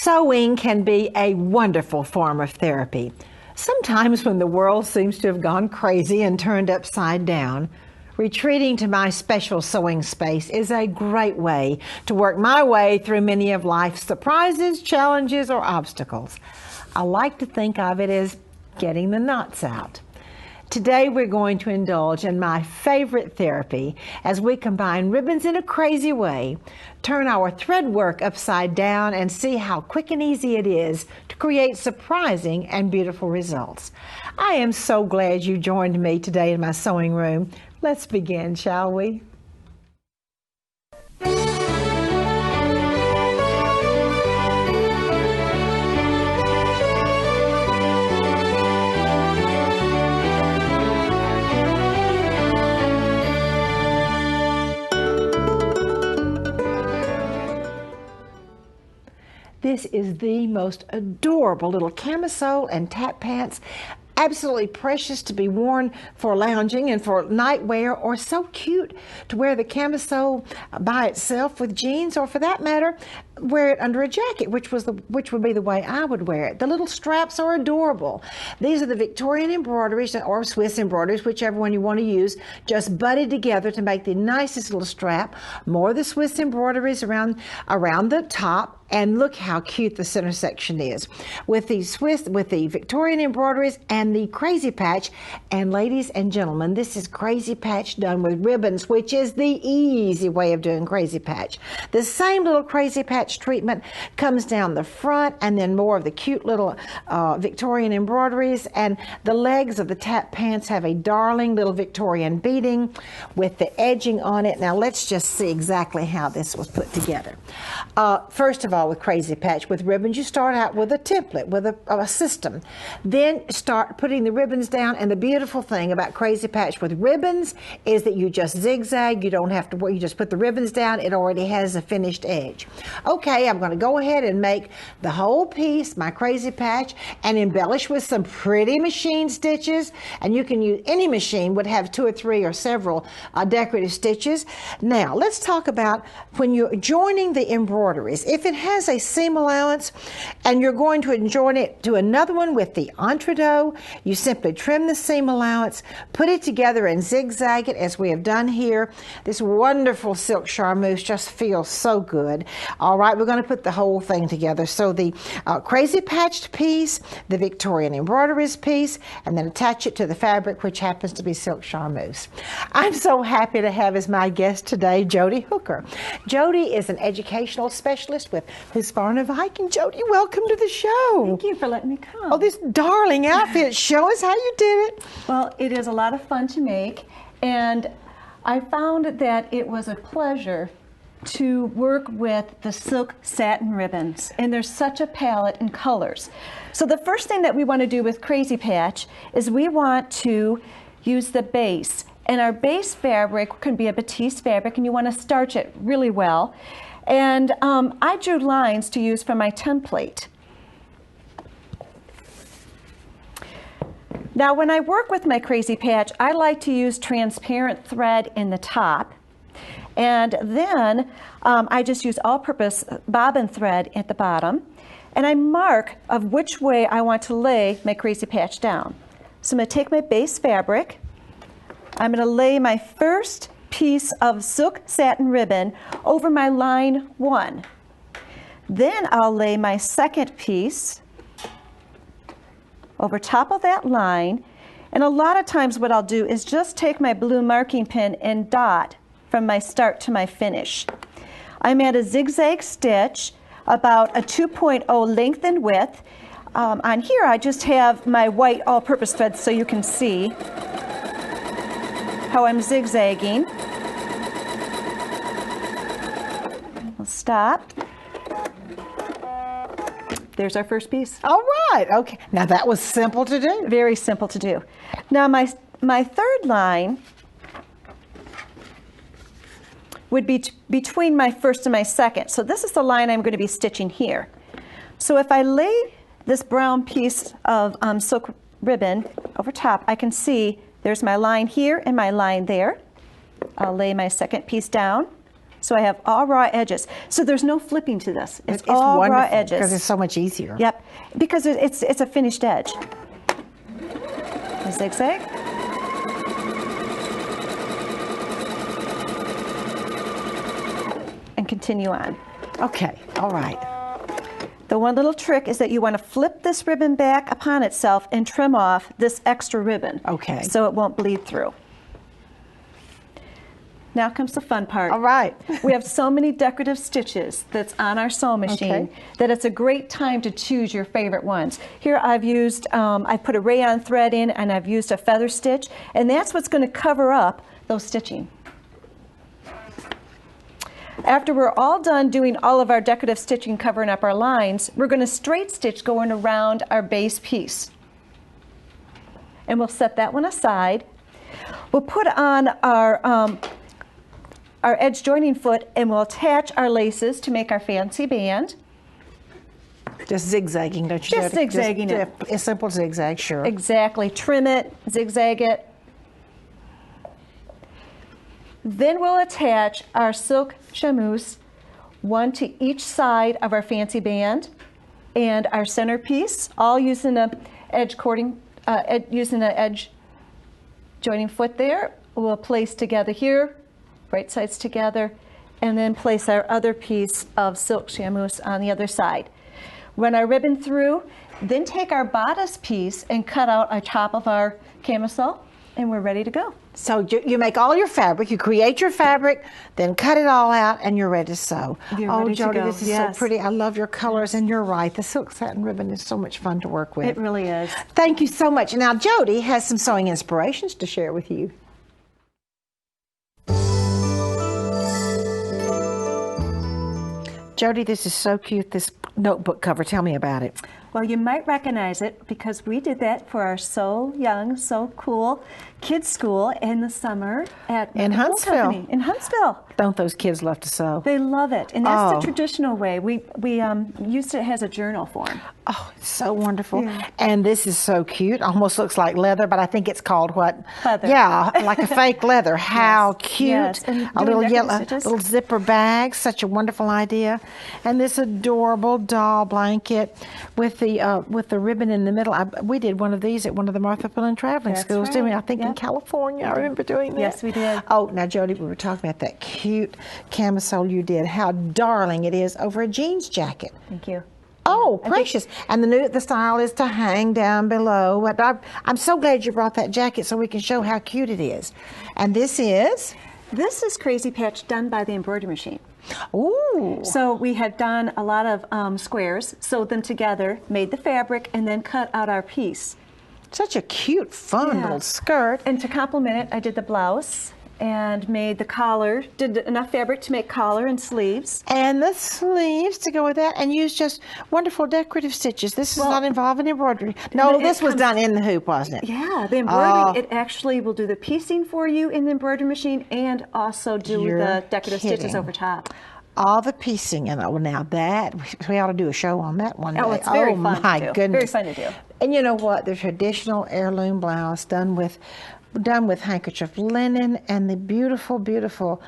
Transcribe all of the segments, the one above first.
Sewing can be a wonderful form of therapy. Sometimes when the world seems to have gone crazy and turned upside down, retreating to my special sewing space is a great way to work my way through many of life's surprises, challenges, or obstacles. I like to think of it as getting the knots out. Today we're going to indulge in my favorite therapy as we combine ribbons in a crazy way, turn our thread work upside down, and see how quick and easy it is to create surprising and beautiful results. I am so glad you joined me today in my sewing room. Let's begin, shall we? This is the most adorable little camisole and tap pants. Absolutely precious to be worn for lounging and for night wear, or so cute to wear the camisole by itself with jeans, or for that matter, wear it under a jacket, which would be the way I would wear it. The little straps are adorable. These are the Victorian embroideries or Swiss embroideries, whichever one you want to use, just butted together to make the nicest little strap. More of the Swiss embroideries around the top. And look how cute the center section is with the Victorian embroideries and the crazy patch. And ladies and gentlemen, this is crazy patch done with ribbons, which is the easy way of doing crazy patch. The same little crazy patch treatment comes down the front, and then more of the cute little Victorian embroideries, and the legs of the tap pants have a darling little Victorian beading with the edging on it. Now let's just see exactly how this was put together. First of all, with crazy patch with ribbons, you start out with a template, with a system, then start putting the ribbons down. And the beautiful thing about crazy patch with ribbons is that you just zigzag. You don't have to worry. You just put the ribbons down. It already has a finished edge. Okay, I'm going to go ahead and make the whole piece my crazy patch and embellish with some pretty machine stitches. And you can use any machine, would have 2 or 3 or several decorative stitches. Now let's talk about when you're joining the embroideries. If it has a seam allowance and you're going to join it to another one with the entredeaux, you simply trim the seam allowance, put it together and zigzag it as we have done here. This wonderful silk charmeuse just feels so good. All right, we're going to put the whole thing together. So the crazy patched piece, the Victorian embroideries piece, and then attach it to the fabric, which happens to be silk charmeuse. I'm so happy to have as my guest today Jody Hooker. Jody is an educational specialist with Husqvarna Viking. Jody, welcome to the show. Thank you for letting me come. Oh, this darling outfit. Show us how you did it. Well, it is a lot of fun to make, and I found that it was a pleasure to work with the silk satin ribbons, and there's such a palette in colors. So the first thing that we want to do with Crazy Patch is we want to use the base, and our base fabric can be a batiste fabric, and you want to starch it really well. And I drew lines to use for my template. Now when I work with my crazy patch, I like to use transparent thread in the top, and then I just use all-purpose bobbin thread at the bottom, and I mark of which way I want to lay my crazy patch down. So I'm going to take my base fabric, I'm going to lay my first piece of silk satin ribbon over my line 1. Then I'll lay my second piece over top of that line, and a lot of times what I'll do is just take my blue marking pen and dot from my start to my finish. I'm at a zigzag stitch about a 2.0 length and width. On here I just have my white all-purpose thread so you can see how I'm zigzagging. We'll stop. There's our first piece. All right, okay. Now that was simple to do. Very simple to do. Now my third line would be between my first and my second. So this is the line I'm going to be stitching here. So if I lay this brown piece of silk ribbon over top, I can see there's my line here and my line there. I'll lay my second piece down, So I have all raw edges. So there's no flipping to this. It's It's all raw wonderful edges. because it's so much easier. Yep, because it's a finished edge. A zigzag. And continue on. Okay, all right. The one little trick is that you want to flip this ribbon back upon itself and trim off this extra ribbon. Okay. So it won't bleed through. Now comes the fun part. All right. We have so many decorative stitches that's on our sewing machine Okay. that it's a great time to choose your favorite ones. Here I've used, I put a rayon thread in and I've used a feather stitch, and that's what's going to cover up those stitching. After we're all done doing all of our decorative stitching covering up our lines, we're going to straight stitch going around our base piece. And we'll set that one aside. We'll put on our edge joining foot and we'll attach our laces to make our fancy band. Just zigzagging, don't you? Just Jody? zigzagging it. A simple zigzag, sure. Exactly. Trim it, zigzag it. Then we'll attach our silk chamoose, one to each side of our fancy band, and our centerpiece, all using a edge joining foot there. We'll place together here, right sides together, and then place our other piece of silk chamoose on the other side. Run our ribbon through, then take our bodice piece and cut out our top of our camisole, and we're ready to go. So you make all your fabric, you create your fabric, then cut it all out, and you're ready to sew. You're oh, ready to Jody, go. this is Yes. so pretty. I love your colors, and you're right. The silk satin ribbon is so much fun to work with. It really is. Thank you so much. Now, Jody has some sewing inspirations to share with you. Jody, this is so cute, this notebook cover. Tell me about it. Well, you might recognize it because we did that for our So Young, So Cool kids school in the summer at In the Quilt Huntsville. Company in Huntsville. Don't those kids love to sew? They love it, and that's Oh. the traditional way. We used it as a journal form. Oh, it's so wonderful. Yeah. And this is so cute. Almost looks like leather, but I think it's called what? Leather. Yeah, like a fake leather. How cute. Yes. And A doing little decorative yellow, stitches. little zipper bag. Such a wonderful idea. And this adorable doll blanket with the ribbon in the middle. We did one of these at one of the Martha Pullen traveling That's schools, didn't we? I right. think in Yep. California. I remember doing that. Yes, we did. Oh, now, Jody, we were talking about that cute camisole you did. How darling it is over a jeans jacket. Thank you. Oh, precious. And the style is to hang down below. But I'm so glad you brought that jacket so we can show how cute it is. And this is? This is Crazy Patch done by the embroidery machine. Ooh. So we had done a lot of squares, sewed them together, made the fabric, and then cut out our piece. Such a cute, fun Yeah. little skirt. And to complement it, I did the blouse and made the collar, did enough fabric to make collar and sleeves. And the sleeves to go with that, and use just wonderful decorative stitches. This is not involving embroidery. No, it this was comes- done in the hoop, wasn't it? Yeah, the embroidery, Oh. it actually will do the piecing for you in the embroidery machine and also do You're the decorative stitches kidding. over top. All the piecing, and now that we ought to do a show on that one day. Oh, it's very fun my to do. goodness. Very fun to do. And you know what? The traditional heirloom blouse done with handkerchief linen and the beautiful, beautiful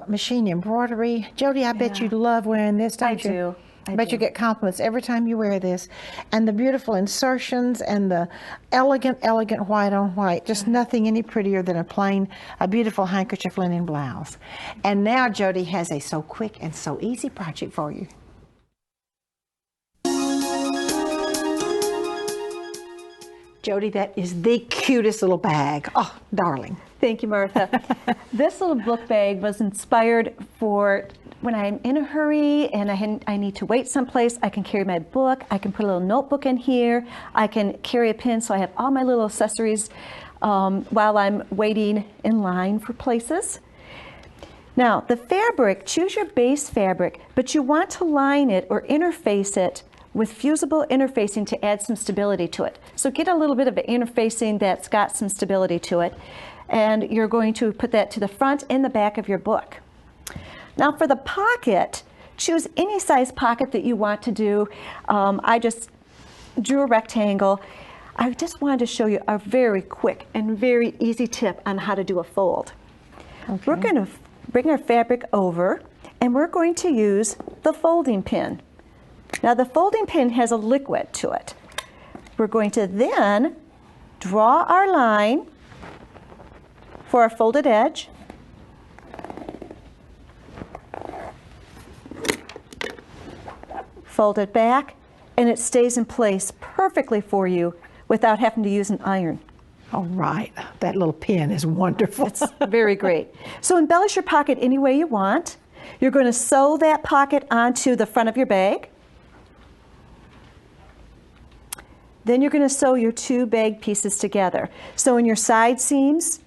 machine embroidery. Jody, I bet you love wearing this, don't you? do. I bet you get compliments every time you wear this. And the beautiful insertions and the elegant, elegant white on white. Just nothing any prettier than a beautiful handkerchief linen blouse. And now Jody has a so quick and so easy project for you. Jody, that is the cutest little bag. Oh, darling. Thank you, Martha. This little book bag was inspired for when I'm in a hurry and I need to wait someplace. I can carry my book. I can put a little notebook in here. I can carry a pen, so I have all my little accessories while I'm waiting in line for places. Now, the fabric, choose your base fabric, but you want to line it or interface it with fusible interfacing to add some stability to it. So get a little bit of an interfacing that's got some stability to it, and you're going to put that to the front and the back of your book. Now for the pocket, choose any size pocket that you want to do. I just drew a rectangle. I just wanted to show you a very quick and very easy tip on how to do a fold. Okay. We're going to bring our fabric over, and we're going to use the folding pin. Now the folding pin has a liquid to it. We're going to then draw our line for our folded edge. Fold it back, and it stays in place perfectly for you without having to use an iron. All right, that little pin is wonderful. It's very great. So embellish your pocket any way you want. You're going to sew that pocket onto the front of your bag. Then you're going to sew your two bag pieces together. Sew in your side seams,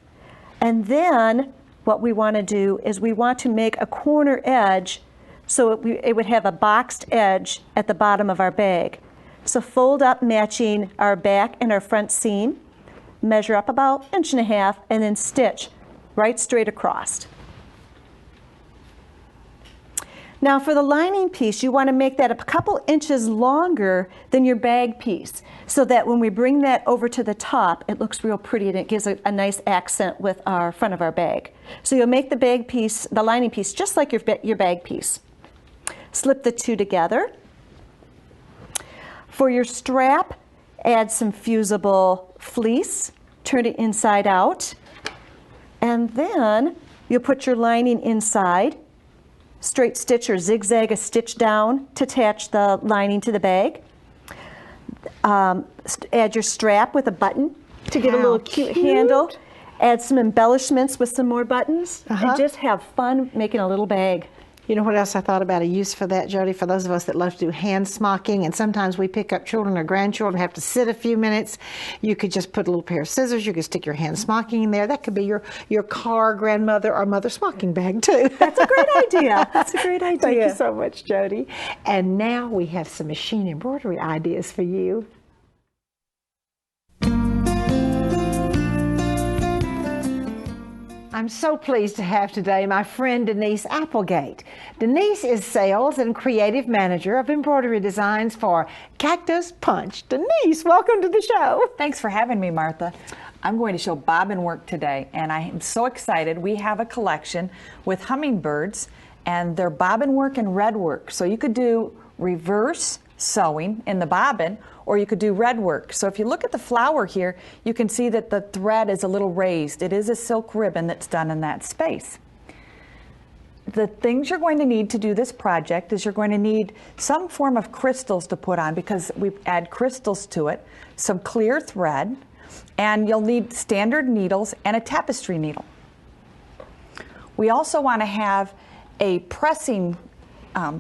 and then what we want to do is we want to make a corner edge so it would have a boxed edge at the bottom of our bag. So fold up matching our back and our front seam, measure up about 1.5 inches, and then stitch right straight across. Now for the lining piece, you want to make that a couple inches longer than your bag piece so that when we bring that over to the top, it looks real pretty and it gives a nice accent with our front of our bag. So you'll make the bag piece, the lining piece, just like your bag piece. Slip the two together. For your strap, add some fusible fleece, turn it inside out, and then you'll put your lining inside. Straight stitch or zigzag a stitch down to attach the lining to the bag. Add your strap with a button to get a little cute handle. Add some embellishments with some more buttons, and just have fun making a little bag. You know what else I thought about a use for that, Jody? For those of us that love to do hand smocking, and sometimes we pick up children or grandchildren, have to sit a few minutes. You could just put a little pair of scissors. You could stick your hand smocking in there. That could be your car grandmother or mother smocking bag too. That's a great idea. That's a great idea. Thank you so much, Jody. And now we have some machine embroidery ideas for you. I'm so pleased to have today my friend Denise Applegate. Denise is Sales and Creative Manager of Embroidery Designs for Cactus Punch. Denise, welcome to the show. Thanks for having me, Martha. I'm going to show bobbin work today, and I am so excited. We have a collection with hummingbirds, and they're bobbin work and red work. So you could do reverse sewing in the bobbin, or you could do red work. So if you look at the flower here, you can see that the thread is a little raised. It is a silk ribbon that's done in that space. The things you're going to need to do this project is you're going to need some form of crystals to put on because we add crystals to it, some clear thread, and you'll need standard needles and a tapestry needle. We also want to have a pressing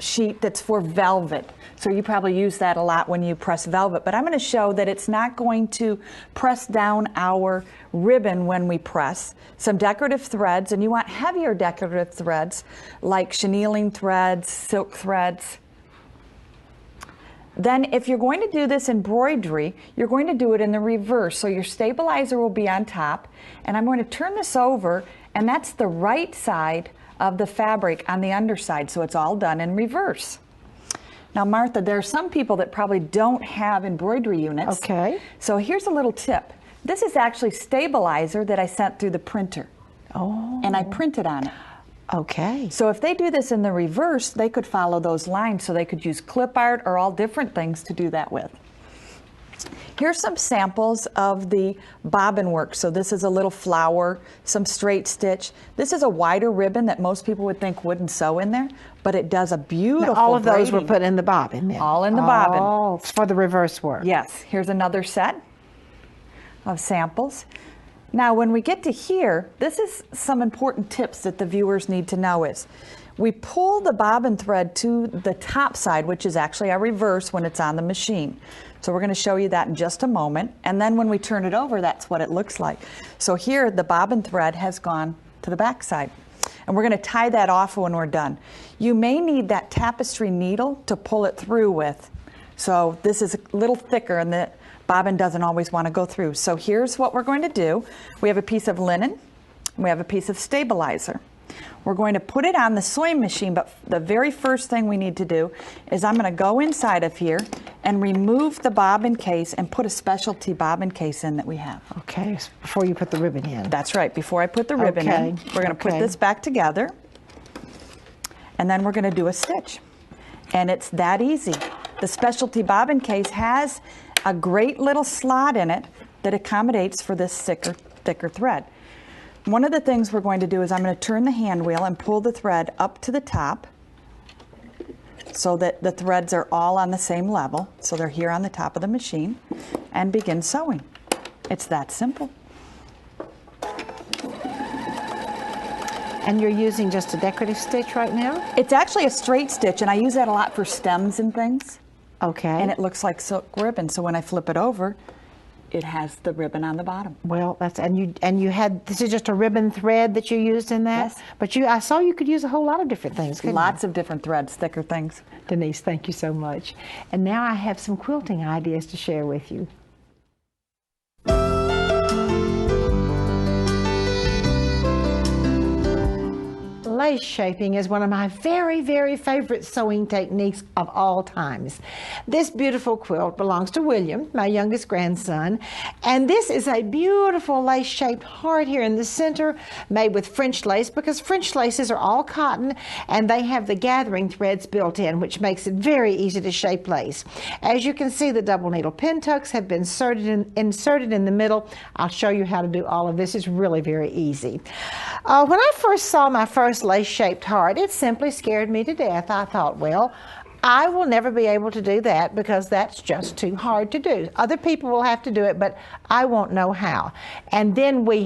sheet that's for velvet. So you probably use that a lot when you press velvet, but I'm going to show that it's not going to press down our ribbon when we press. Some decorative threads, and you want heavier decorative threads like chenilling threads, silk threads. Then if you're going to do this embroidery, you're going to do it in the reverse. So your stabilizer will be on top, and I'm going to turn this over, and that's the right side of the fabric on the underside, so it's all done in reverse. Now, Martha, there are some people that probably don't have embroidery units. Okay. So here's a little tip. This is actually stabilizer that I sent through the printer. Oh. And I printed on it. Okay. So if they do this in the reverse, they could follow those lines, so they could use clip art or all different things to do that with. Here's some samples of the bobbin work. So this is a little flower, some straight stitch. This is a wider ribbon that most people would think wouldn't sew in there, but it does a beautiful now, all of those braiding. were put in the bobbin then? All in the bobbin. Oh, for the reverse work. Yes. Here's another set of samples. Now, when we get to here, this is some important tips that the viewers need to know is we pull the bobbin thread to the top side, which is actually a reverse when it's on the machine. So we're going to show you that in just a moment. And then when we turn it over, that's what it looks like. So here, the bobbin thread has gone to the back side. And we're going to tie that off when we're done. You may need that tapestry needle to pull it through with. So this is a little thicker, and the bobbin doesn't always want to go through. So here's what we're going to do. We have a piece of linen, and we have a piece of stabilizer. We're going to put it on the sewing machine, but the very first thing we need to do is I'm going to go inside of here and remove the bobbin case and put a specialty bobbin case in that we have. Okay, before you put the ribbon in. That's right, before I put the ribbon in. We're going to put this back together. and then we're going to do a stitch. And it's that easy. The specialty bobbin case has a great little slot in it that accommodates for this thicker thread. One of the things we're going to do is I'm going to turn the hand wheel and pull the thread up to the top so that the threads are all on the same level. So they're here on the top of the machine, and begin sewing. It's that simple. And you're using just a decorative stitch right now? It's actually a straight stitch, and I use that a lot for stems and things. Okay. And it looks like silk ribbon, so when I flip it over, it has the ribbon on the bottom. Well, that's and you had, this is just a ribbon thread that you used in that? Yes. But I saw you could use a whole lot of different things, couldn't Lots of different threads, thicker things. Denise, thank you so much. And now I have some quilting ideas to share with you. Lace shaping is one of my very, very favorite sewing techniques of all times. This beautiful quilt belongs to William, my youngest grandson, and this is a beautiful lace-shaped heart here in the center, made with French lace, because French laces are all cotton and they have the gathering threads built in, which makes it very easy to shape lace. As you can see, the double needle pin tucks have been inserted in the middle. I'll show you how to do all of this. It's really very easy. When I first saw my first lace-shaped heart, it simply scared me to death. I thought, well, I will never be able to do that because that's just too hard to do. Other people will have to do it, but I won't know how. And then we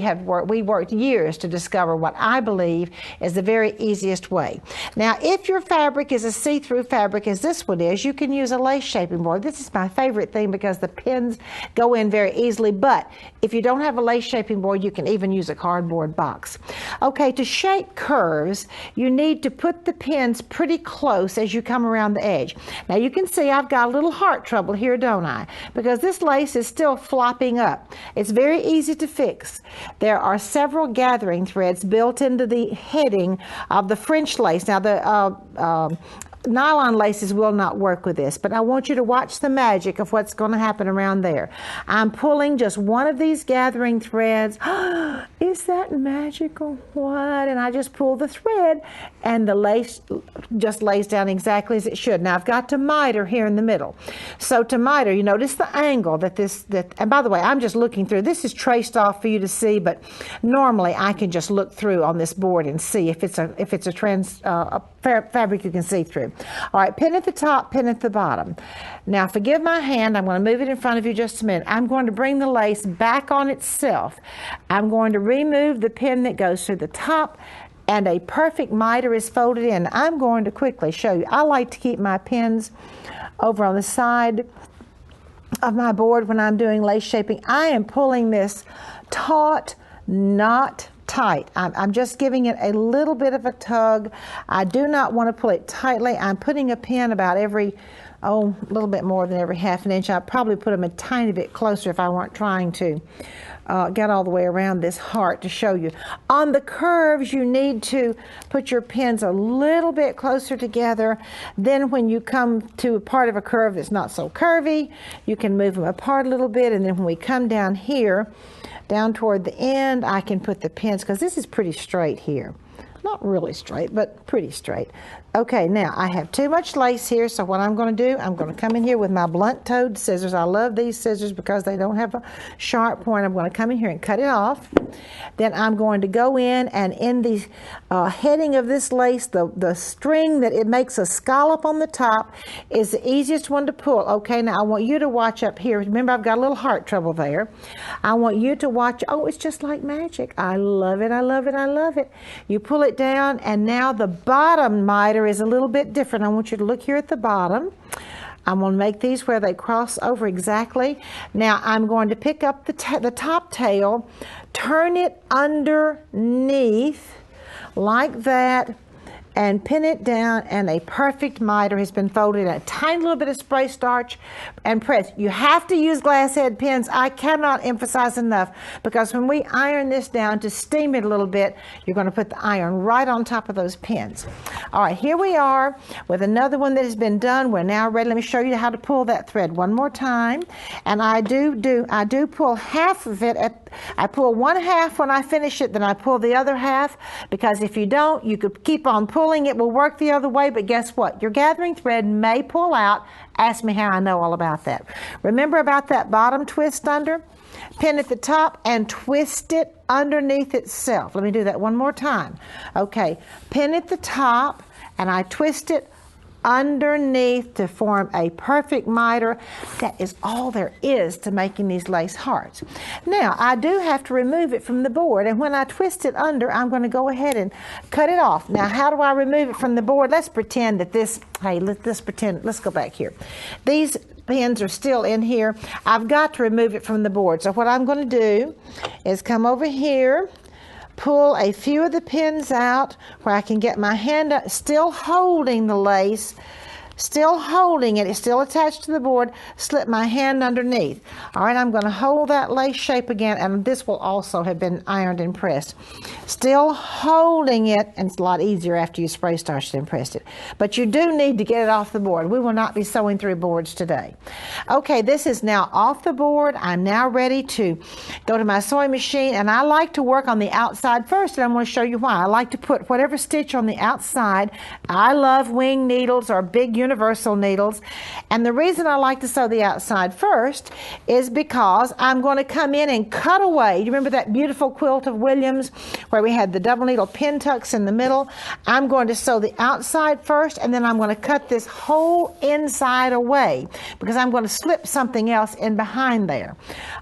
worked years to discover what I believe is the very easiest way. Now, if your fabric is a see-through fabric, as this one is, you can use a lace shaping board. This is my favorite thing because the pins go in very easily, but if you don't have a lace shaping board, you can even use a cardboard box. Okay, to shape curves, you need to put the pins pretty close as you come around the edge. Now you can see I've got a little heart trouble here, don't I? Because this lace is still flopping up. It's very easy to fix. There are several gathering threads built into the heading of the French lace. Now the nylon laces will not work with this, but I want you to watch the magic of what's going to happen around there. I'm pulling just one of these gathering threads. Is that magical? What? And I just pull the thread and the lace just lays down exactly as it should. Now I've got to miter here in the middle. So to miter, you notice the angle and by the way, I'm just looking through. This is traced off for you to see, but normally I can just look through on this board and see if it's a fabric you can see through. All right, pin at the top, pin at the bottom. Now forgive my hand, I'm going to move it in front of you just a minute. I'm going to bring the lace back on itself. I'm going to remove the pin that goes through the top, and a perfect miter is folded in. I'm going to quickly show you. I like to keep my pins over on the side of my board when I'm doing lace shaping. I am pulling this taut, not tight. I'm just giving it a little bit of a tug. I do not want to pull it tightly. I'm putting a pin about every, a little bit more than every half an inch. I'd probably put them a tiny bit closer if I weren't trying to get all the way around this heart to show you. On the curves, you need to put your pins a little bit closer together. Then when you come to a part of a curve that's not so curvy, you can move them apart a little bit. And then when we come down here, down toward the end, I can put the pins, because this is pretty straight here. Not really straight, but pretty straight. Okay, now I have too much lace here, so what I'm going to do, I'm going to come in here with my blunt-toed scissors. I love these scissors because they don't have a sharp point. I'm going to come in here and cut it off. Then I'm going to go in, and in the heading of this lace, the string that it makes a scallop on the top is the easiest one to pull. Okay, now I want you to watch up here. Remember, I've got a little heart trouble there. I want you to watch. Oh, it's just like magic. I love it, I love it, I love it. You pull it down, and now the bottom miter is a little bit different. I want you to look here at the bottom. I'm going to make these where they cross over exactly. Now I'm going to pick up the top tail, turn it underneath like that, and pin it down, and a perfect miter has been folded in. A tiny little bit of spray starch and press. You have to use glass head pins. I cannot emphasize enough, because when we iron this down to steam it a little bit, you're going to put the iron right on top of those pins. All right, here we are with another one that has been done. We're now ready. Let me show you how to pull that thread one more time. And I do pull half of it I pull one half when I finish it, then I pull the other half, because if you don't, you could keep on pulling. It will work the other way, but guess what? Your gathering thread may pull out. Ask me how I know all about that. Remember about that bottom twist under? Pin at the top and twist it underneath itself. Let me do that one more time. Okay, pin at the top and I twist it underneath to form a perfect miter. That is all there is to making these lace hearts. Now, I do have to remove it from the board, and when I twist it under, I'm going to go ahead and cut it off. Now, how do I remove it from the board? Let's pretend that this, let's go back here. These pins are still in here. I've got to remove it from the board. So what I'm going to do is come over here, pull a few of the pins out where I can get my hand up, still holding the lace, still holding it, it's still attached to the board, slip my hand underneath. All right, I'm going to hold that lace shape again, and this will also have been ironed and pressed. Still holding it, and it's a lot easier after you spray starched and pressed it. But you do need to get it off the board. We will not be sewing through boards today. Okay, this is now off the board. I'm now ready to go to my sewing machine, and I like to work on the outside first, and I'm going to show you why. I like to put whatever stitch on the outside. I love wing needles or big universal needles, and the reason I like to sew the outside first is because I'm going to come in and cut away. You remember that beautiful quilt of Williams where we had the double needle pin tucks in the middle? I'm going to sew the outside first, and then I'm going to cut this whole inside away because I'm going to slip something else in behind there.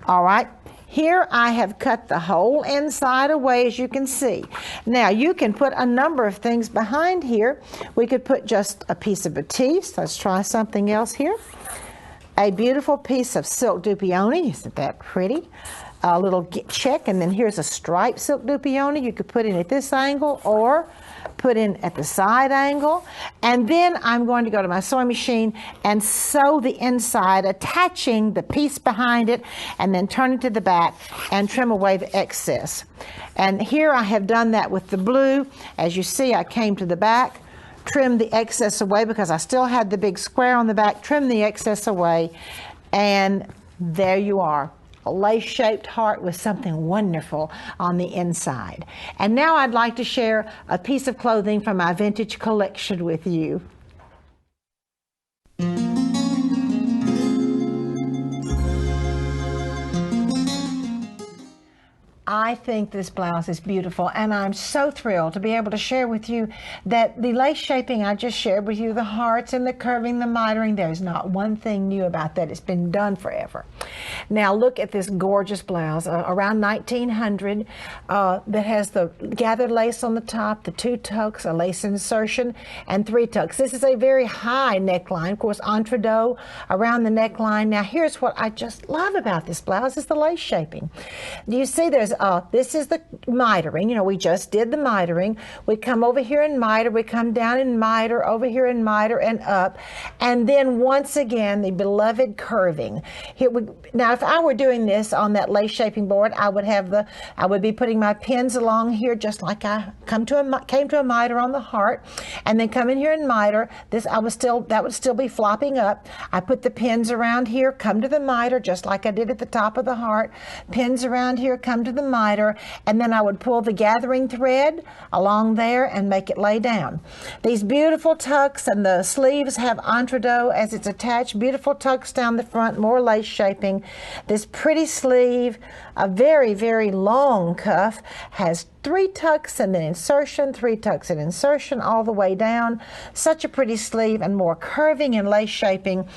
All right. Here I have cut the whole inside away, as you can see. Now you can put a number of things behind here. We could put just a piece of batiste. Let's try something else here. A beautiful piece of silk dupioni. Isn't that pretty? A little check, and then here's a striped silk dupioni. You could put in at this angle or put in at the side angle. And then I'm going to go to my sewing machine and sew the inside, attaching the piece behind it, and then turn it to the back and trim away the excess. And here I have done that with the blue. As you see, I came to the back, trimmed the excess away because I still had the big square on the back, trimmed the excess away, and there you are. A lace-shaped heart with something wonderful on the inside. And now I'd like to share a piece of clothing from my vintage collection with you. I think this blouse is beautiful, and I'm so thrilled to be able to share with you that the lace shaping I just shared with you, the hearts and the curving, the mitering, there's not one thing new about that. It's been done forever. Now look at this gorgeous blouse, around 1900, that has the gathered lace on the top, the 2 tucks, a lace insertion, and 3 tucks. This is a very high neckline, of course, entredeaux around the neckline. Now here's what I just love about this blouse is the lace shaping. Do you see there's this is the mitering. You know, we just did the mitering. We come over here and miter. We come down and miter, over here and miter and up. And then once again, the beloved curving. Now, if I were doing this on that lace shaping board, I would be putting my pins along here just like I came to a miter on the heart, and then come in here and miter. That would still be flopping up. I put the pins around here, come to the miter just like I did at the top of the heart. Pins around here, come to the miter, and then I would pull the gathering thread along there and make it lay down. These beautiful tucks, and the sleeves have entredeaux as it's attached. Beautiful tucks down the front, more lace shaping. This pretty sleeve, a very, very long cuff, has 3 tucks and then insertion, 3 tucks and insertion all the way down. Such a pretty sleeve, and more curving and lace shaping.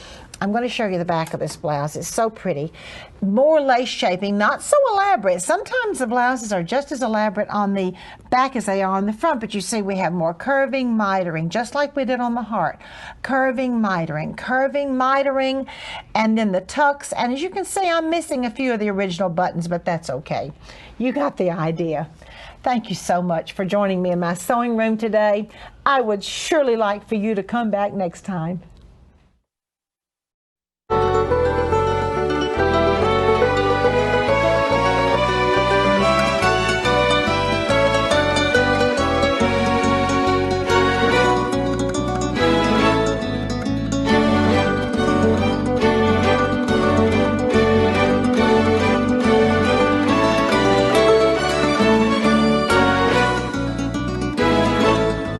I'm going to show you the back of this blouse. It's so pretty. More lace shaping, not so elaborate. Sometimes the blouses are just as elaborate on the back as they are on the front, but you see we have more curving, mitering, just like we did on the heart. Curving, mitering, and then the tucks. And as you can see, I'm missing a few of the original buttons, but that's okay. You got the idea. Thank you so much for joining me in my sewing room today. I would surely like for you to come back next time.